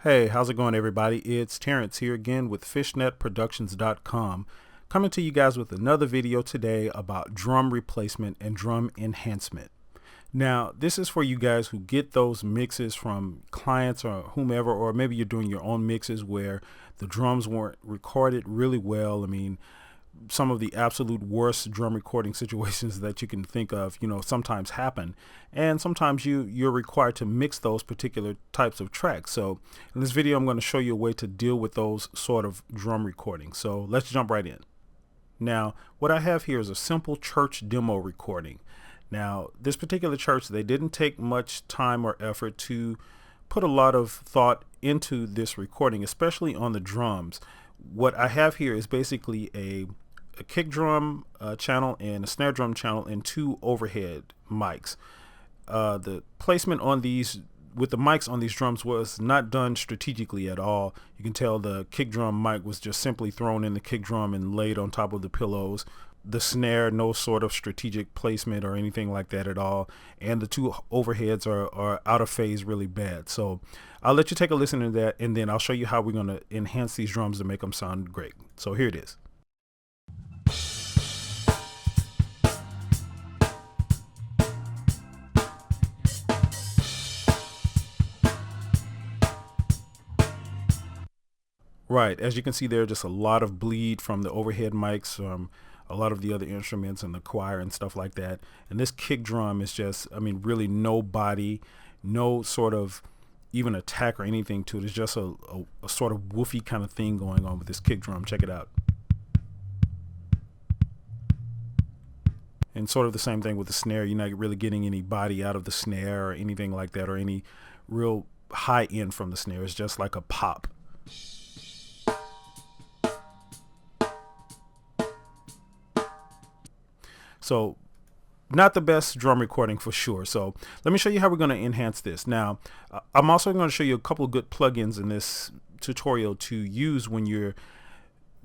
Hey, how's it going, everybody? It's Terrence here again with fishnetproductions.com, coming to you guys with another video today about drum replacement and drum enhancement. Now, this is for you guys who get those mixes from clients or whomever, or maybe you're doing your own mixes where the drums weren't recorded really well. Some of the absolute worst drum recording situations that you can think of, sometimes happen, and sometimes you're required to mix those particular types of tracks. So in this video I'm going to show you a way to deal with those sort of drum recordings. So let's jump right in. Now what I have here is a simple church demo recording. Now this particular church, they didn't take much time or effort to put a lot of thought into this recording, especially on the drums. What I have here is basically a kick drum channel and a snare drum channel and two overhead mics. The placement on these with the mics on these drums was not done strategically at all. You can tell the kick drum mic was just simply thrown in the kick drum and laid on top of the pillows. The snare, no sort of strategic placement or anything like that at all. And the two overheads are out of phase really bad. So I'll let you take a listen to that, and then I'll show you how we're going to enhance these drums to make them sound great. So here it is. Right, as you can see there, just a lot of bleed from the overhead mics, a lot of the other instruments and the choir and stuff like that. And this kick drum is just, really no body, no sort of even attack or anything to it. It's just a sort of woofy kind of thing going on with this kick drum. Check it out. And sort of the same thing with the snare. You're not really getting any body out of the snare or anything like that, or any real high end from the snare. It's just like a pop. So not the best drum recording for sure. So let me show you how we're going to enhance this. Now, I'm also going to show you a couple of good plugins in this tutorial to use when you're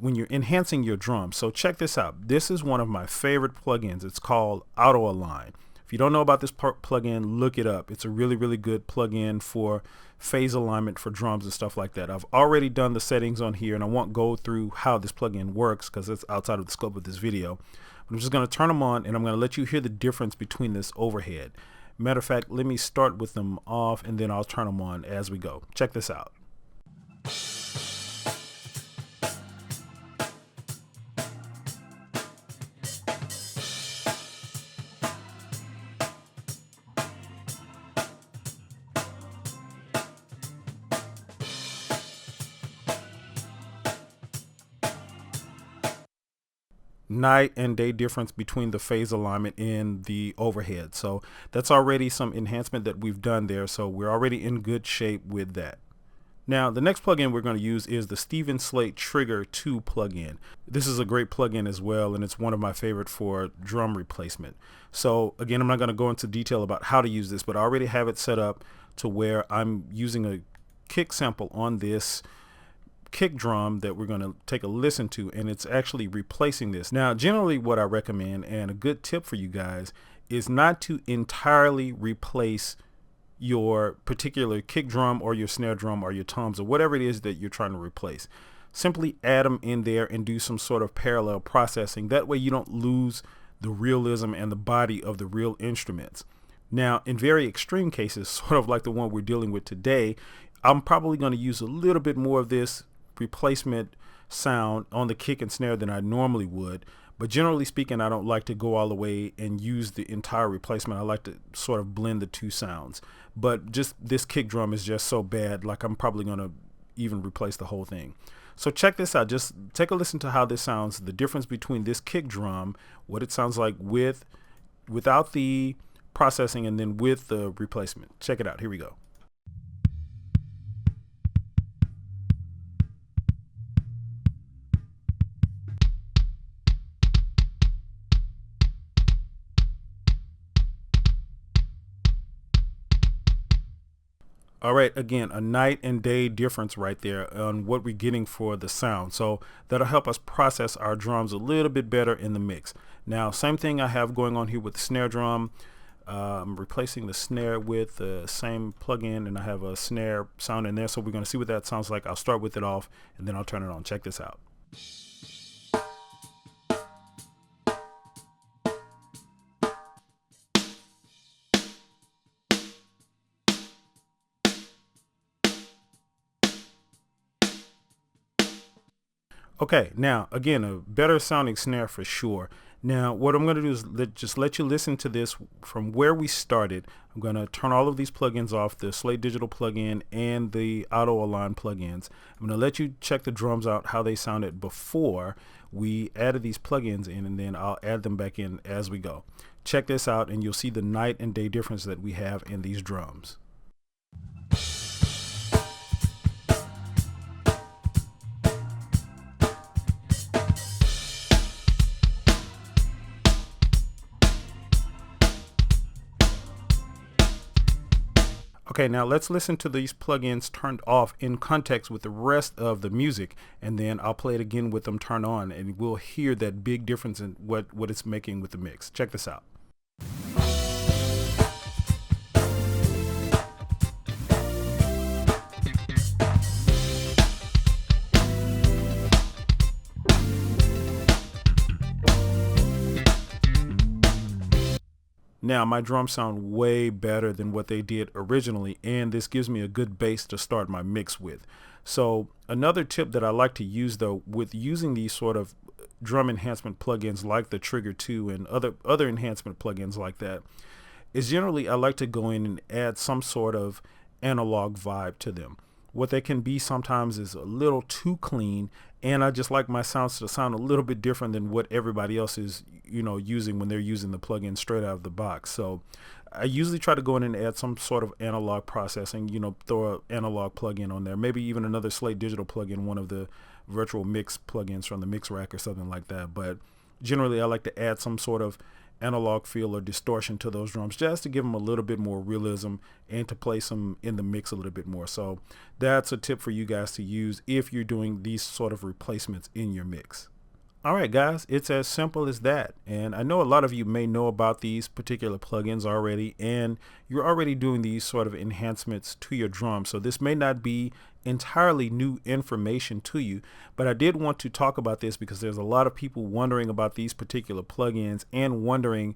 enhancing your drums. So check this out. This is one of my favorite plugins. It's called Auto Align. If you don't know about this plugin, look it up. It's a really, really good plugin for phase alignment for drums and stuff like that. I've already done the settings on here, and I won't go through how this plugin works because it's outside of the scope of this video. I'm just going to turn them on, and I'm going to let you hear the difference between this overhead. Matter of fact, let me start with them off, and then I'll turn them on as we go. Check this out. Night and day difference between the phase alignment and the overhead. So that's already some enhancement that we've done there. So we're already in good shape with that. Now the next plugin we're going to use is the Steven Slate Trigger 2 plugin. This is a great plugin as well, and it's one of my favorite for drum replacement. So again, I'm not going to go into detail about how to use this, but I already have it set up to where I'm using a kick sample on this kick drum that we're going to take a listen to, and it's actually replacing this. Now generally what I recommend, and a good tip for you guys, is not to entirely replace your particular kick drum or your snare drum or your toms or whatever it is that you're trying to replace. Simply add them in there and do some sort of parallel processing. That way you don't lose the realism and the body of the real instruments. Now in very extreme cases, sort of like the one we're dealing with today, I'm probably going to use a little bit more of this replacement sound on the kick and snare than I normally would, but generally speaking, I don't like to go all the way and use the entire replacement. I like to sort of blend the two sounds, but just this kick drum is just so bad, like I'm probably going to even replace the whole thing. So check this out. Just take a listen to how this sounds, the difference between this kick drum, what it sounds like without the processing, and then with the replacement. Check it out. Here we go. All right, again, a night and day difference right there on what we're getting for the sound. So that'll help us process our drums a little bit better in the mix. Now, same thing I have going on here with the snare drum. I'm replacing the snare with the same plugin, and I have a snare sound in there, so we're going to see what that sounds like. I'll start with it off and then I'll turn it on. Check this out. Okay, now again, a better sounding snare for sure. Now what I'm going to do is just let you listen to this from where we started. I'm going to turn all of these plugins off, the Slate Digital plugin and the Auto Align plugins. I'm going to let you check the drums out, how they sounded before we added these plugins in, and then I'll add them back in as we go. Check this out and you'll see the night and day difference that we have in these drums. Okay, now let's listen to these plugins turned off in context with the rest of the music, and then I'll play it again with them turned on, and we'll hear that big difference in what it's making with the mix. Check this out. Now my drums sound way better than what they did originally, and this gives me a good base to start my mix with. So another tip that I like to use though with using these sort of drum enhancement plugins like the Trigger 2 and other enhancement plugins like that is generally I like to go in and add some sort of analog vibe to them. What they can be sometimes is a little too clean, and I just like my sounds to sound a little bit different than what everybody else is, using when they're using the plugin straight out of the box. So I usually try to go in and add some sort of analog processing, throw an analog plugin on there, maybe even another Slate Digital plugin, one of the virtual mix plugins from the mix rack or something like that. But generally I like to add some sort of analog feel or distortion to those drums just to give them a little bit more realism and to place them in the mix a little bit more. So that's a tip for you guys to use if you're doing these sort of replacements in your mix. All right, guys, it's as simple as that. And I know a lot of you may know about these particular plugins already, and you're already doing these sort of enhancements to your drum. So this may not be entirely new information to you, but I did want to talk about this because there's a lot of people wondering about these particular plugins and wondering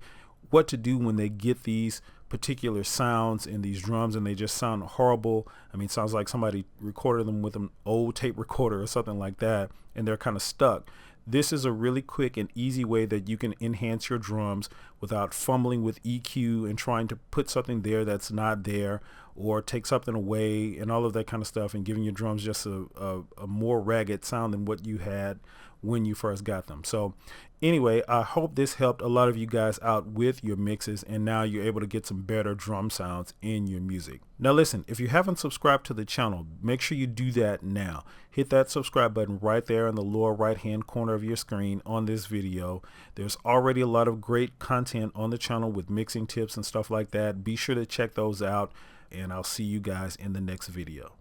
what to do when they get these particular sounds in these drums and they just sound horrible. I mean, sounds like somebody recorded them with an old tape recorder or something like that, and they're kind of stuck. This is a really quick and easy way that you can enhance your drums without fumbling with EQ and trying to put something there that's not there, or take something away and all of that kind of stuff, and giving your drums just a more ragged sound than what you had when you first got them. So anyway, I hope this helped a lot of you guys out with your mixes, and now you're able to get some better drum sounds in your music. Now listen, if you haven't subscribed to the channel, make sure you do that now. Hit that subscribe button right there in the lower right hand corner of your screen on this video. There's already a lot of great content on the channel with mixing tips and stuff like that. Be sure to check those out, and I'll see you guys in the next video.